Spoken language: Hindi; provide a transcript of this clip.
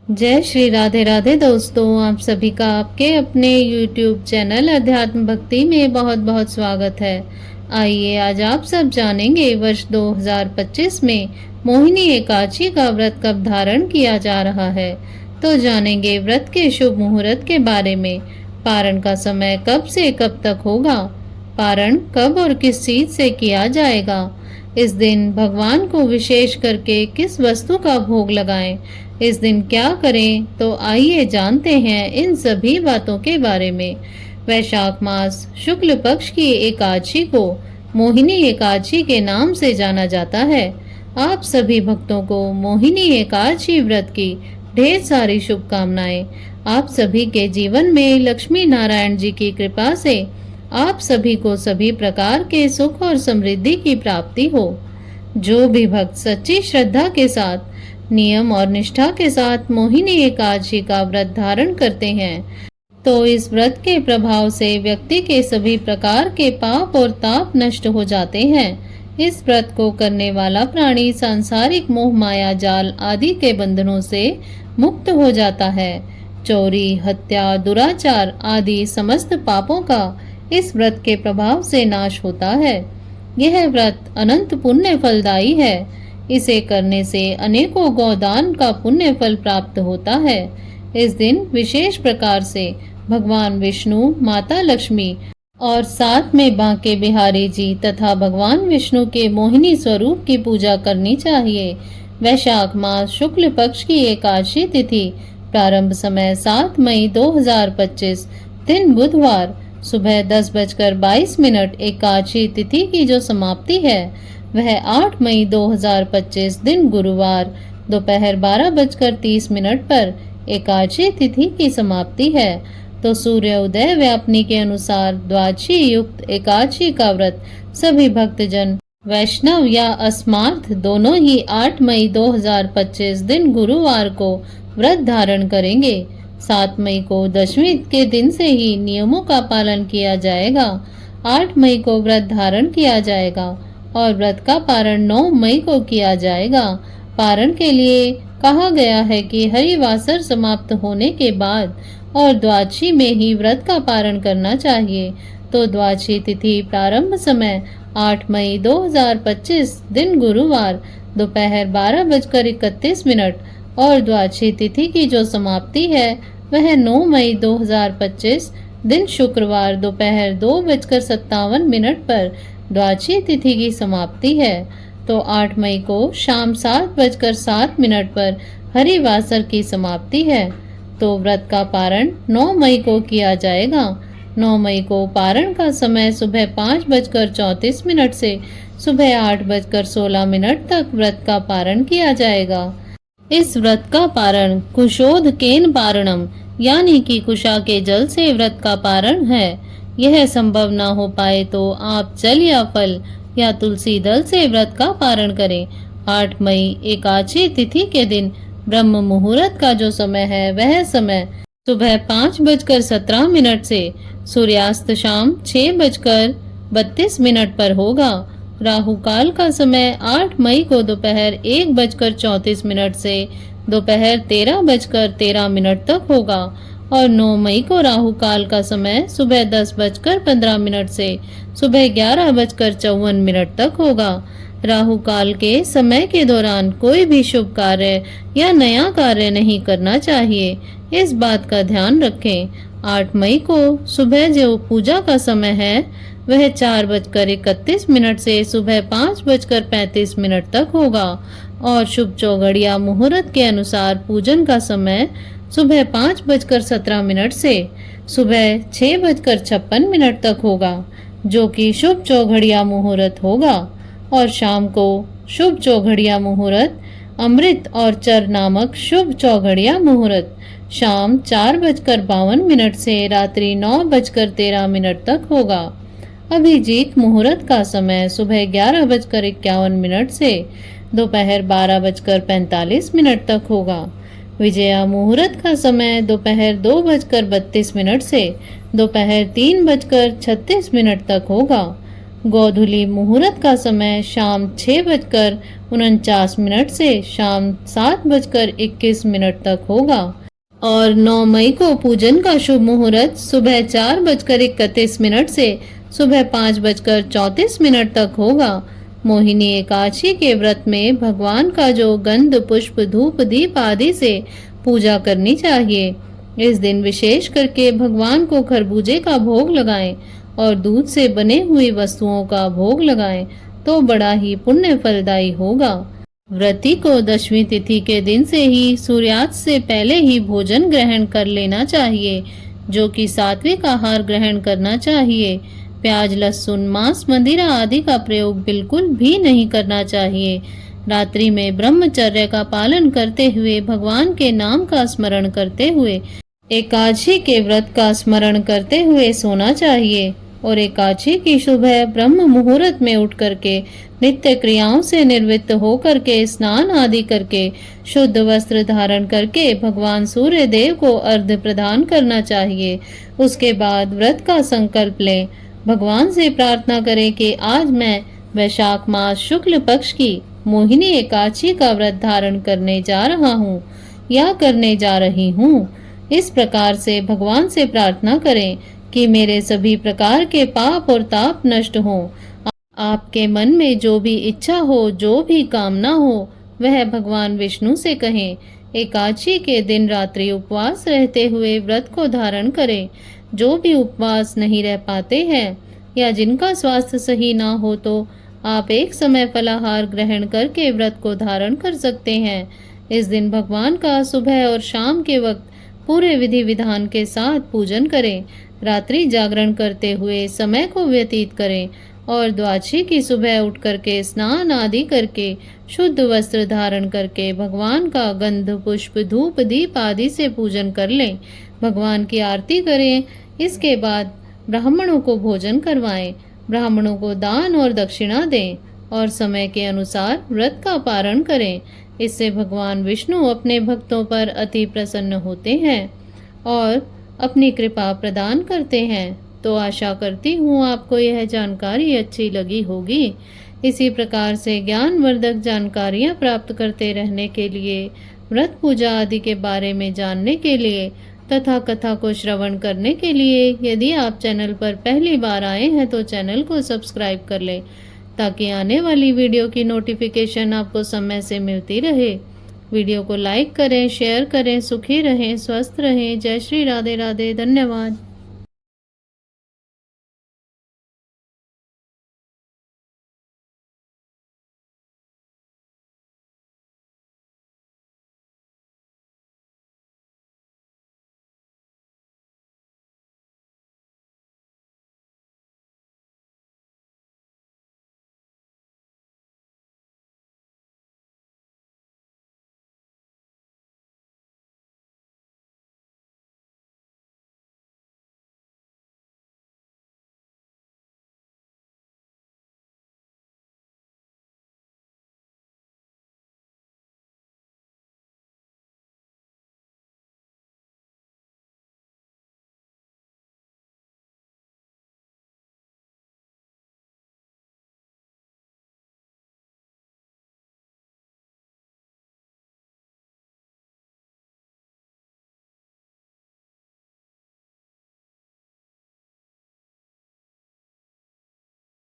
जय श्री राधे राधे दोस्तों, आप सभी का आपके अपने YouTube चैनल अध्यात्म भक्ति में बहुत बहुत स्वागत है। आइए आज आप सब जानेंगे वर्ष 2025 में मोहिनी एकादशी का व्रत कब धारण किया जा रहा है। तो जानेंगे व्रत के शुभ मुहूर्त के बारे में। पारण का समय कब से कब तक होगा, पारण कब और किस चीज से किया जाएगा, इस दिन भगवान को विशेष करके किस वस्तु का भोग लगाएं, इस दिन क्या करें। तो आइए जानते हैं इन सभी बातों के बारे में। वैशाख मास शुक्ल पक्ष की एकादशी को मोहिनी एकादशी के नाम से जाना जाता है। आप सभी भक्तों को मोहिनी एकादशी व्रत की ढेर सारी शुभकामनाएं। आप सभी के जीवन में लक्ष्मी नारायण जी की कृपा से आप सभी को सभी प्रकार के सुख और समृद्धि की प्राप्ति हो। जो भी भक्त सच्ची श्रद्धा के साथ नियम और निष्ठा के साथ मोहिनी एकादशी का व्रत धारण करते हैं तो इस व्रत के प्रभाव से व्यक्ति के सभी प्रकार के पाप और ताप नष्ट हो जाते हैं। इस व्रत को करने वाला प्राणी सांसारिक मोह माया जाल आदि के बंधनों से मुक्त हो जाता है। चोरी, हत्या, दुराचार आदि समस्त पापों का इस व्रत के प्रभाव से नाश होता है। यह व्रत अनंत पुण्य फलदायी है। इसे करने से अनेकों गौदान का पुण्य फल प्राप्त होता है। इस दिन विशेष प्रकार से भगवान विष्णु, माता लक्ष्मी और साथ में बांके बिहारी जी तथा भगवान विष्णु के मोहिनी स्वरूप की पूजा करनी चाहिए। वैशाख मास शुक्ल पक्ष की एकादशी तिथि प्रारंभ समय 7 मई 2025 दिन बुधवार सुबह 10:22 एकादशी तिथि की जो समाप्ति है वह 8 मई 2025 दिन गुरुवार दोपहर 12:30 पर एकादशी तिथि की समाप्ति है। तो सूर्य उदय व्यापनी के अनुसार द्वादशी युक्त एकादशी का व्रत सभी भक्तजन वैष्णव या अस्मार्थ दोनों ही 8 मई 2025 दिन गुरुवार को व्रत धारण करेंगे। 7 मई को दशमी के दिन से ही नियमों का पालन किया जाएगा। 8 मई को व्रत धारण किया जाएगा और व्रत का पारण 9 मई को किया जाएगा। पारण के लिए कहा गया है कि हरिवासर समाप्त होने के बाद और द्वादशी में ही व्रत का पारण करना चाहिए। तो द्वादशी तिथि प्रारंभ समय 8 मई 2025 दिन गुरुवार दोपहर 12:31 और द्वादशी तिथि की जो समाप्ति है वह 9 मई 2025 दिन शुक्रवार दोपहर 2:57 पर द्वादशी तिथि की समाप्ति है। तो 8 मई को शाम 7:07 पर हरिवासर की समाप्ति है। तो व्रत का पारण 9 मई को किया जाएगा। 9 मई को पारण का समय सुबह 5:34 से सुबह 8:16 तक व्रत का पारण किया जाएगा। इस व्रत का पारण कुशोद केन पारणम यानी कि कुशा के जल से व्रत का पारण है। यह संभव न हो पाए तो आप जल या फल या तुलसी दल से व्रत का पारण करें। 8 मई एकादशी तिथि के दिन ब्रह्म मुहूर्त का जो समय है वह समय सुबह 5:17 से सूर्यास्त शाम 6:32 पर होगा। राहु काल का समय 8 मई को दोपहर 1:34 से दोपहर 13:13 तक होगा और 9 मई को राहु काल का समय सुबह 10:15 से सुबह 11:54 तक होगा। राहु काल के समय के दौरान कोई भी शुभ कार्य या नया कार्य नहीं करना चाहिए, इस बात का ध्यान रखें। 8 मई को सुबह जो पूजा का समय है वह 4:31 से सुबह 5:35 तक होगा और शुभ चौघड़िया मुहूर्त के अनुसार पूजन का समय सुबह 5:17 से सुबह 6:56 तक होगा, जो कि शुभ चौघड़िया मुहूर्त होगा। और शाम को शुभ चौघड़िया मुहूर्त अमृत और चर नामक शुभ चौघड़िया मुहूर्त शाम 4:52 से रात्रि 9:13 तक होगा। अभिजीत मुहूर्त का समय सुबह 11:51 से दोपहर 12:45 तक होगा। विजया मुहूर्त का समय दोपहर 2:32 से दोपहर 3:36 तक होगा। गोधूली मुहूर्त का समय शाम 6:49 से शाम 7:21 तक होगा और 9 मई को पूजन का शुभ मुहूर्त सुबह 4:31 से सुबह 5:34 तक होगा। मोहिनी एकादशी के व्रत में भगवान का जो गंध पुष्प धूप दीप आदि से पूजा करनी चाहिए। इस दिन विशेष करके भगवान को खरबूजे का भोग लगाएं और दूध से बने हुई वस्तुओं का भोग लगाएं तो बड़ा ही पुण्य फलदायी होगा। व्रती को दशमी तिथि के दिन से ही सूर्यास्त से पहले ही भोजन ग्रहण कर लेना चाहिए, जो कि सात्विक आहार ग्रहण करना चाहिए। प्याज लहसुन मांस मदिरा आदि का प्रयोग बिल्कुल भी नहीं करना चाहिए। रात्रि में ब्रह्मचर्य का पालन करते हुए भगवान के नाम का स्मरण करते हुए एकादशी के व्रत का स्मरण करते हुए सोना चाहिए और एकादशी की सुबह ब्रह्म मुहूर्त में उठ करके नित्य क्रियाओं से निवृत्त होकर के स्नान आदि करके शुद्ध वस्त्र धारण करके भगवान सूर्य देव को अर्घ्य प्रदान करना चाहिए। उसके बाद व्रत का संकल्प लें। भगवान से प्रार्थना करें कि आज मैं वैशाख मास शुक्ल पक्ष की मोहिनी एकादशी का व्रत धारण करने जा रहा हूँ या करने जा रही हूँ। इस प्रकार से भगवान से प्रार्थना करें कि मेरे सभी प्रकार के पाप और ताप नष्ट हों। आपके मन में जो भी इच्छा हो, जो भी कामना हो, वह भगवान विष्णु से कहें। एकादशी के दिन रात्रि उपवास रहते हुए व्रत को धारण करें। जो भी उपवास नहीं रह पाते हैं या जिनका स्वास्थ्य सही ना हो तो आप एक समय फलाहार ग्रहण करके व्रत को धारण कर सकते हैं। इस दिन भगवान का सुबह और शाम के वक्त पूरे विधि विधान के साथ पूजन करें। रात्रि जागरण करते हुए समय को व्यतीत करें और द्वादशी की सुबह उठ करके स्नान आदि करके शुद्ध वस्त्र धारण करके भगवान का गंध पुष्प धूप दीप आदि से पूजन कर लें। भगवान की आरती करें। इसके बाद ब्राह्मणों को भोजन करवाएं, ब्राह्मणों को दान और दक्षिणा दें और समय के अनुसार व्रत का पारण करें। इससे भगवान विष्णु अपने भक्तों पर अति प्रसन्न होते हैं और अपनी कृपा प्रदान करते हैं। तो आशा करती हूँ आपको यह जानकारी अच्छी लगी होगी। इसी प्रकार से ज्ञानवर्धक जानकारियाँ प्राप्त करते रहने के लिए, व्रत पूजा आदि के बारे में जानने के लिए तथा कथा को श्रवण करने के लिए यदि आप चैनल पर पहली बार आए हैं तो चैनल को सब्सक्राइब कर लें ताकि आने वाली वीडियो की नोटिफिकेशन आपको समय से मिलती रहे। वीडियो को लाइक करें, शेयर करें। सुखी रहें, स्वस्थ रहें। जय श्री राधे राधे। धन्यवाद।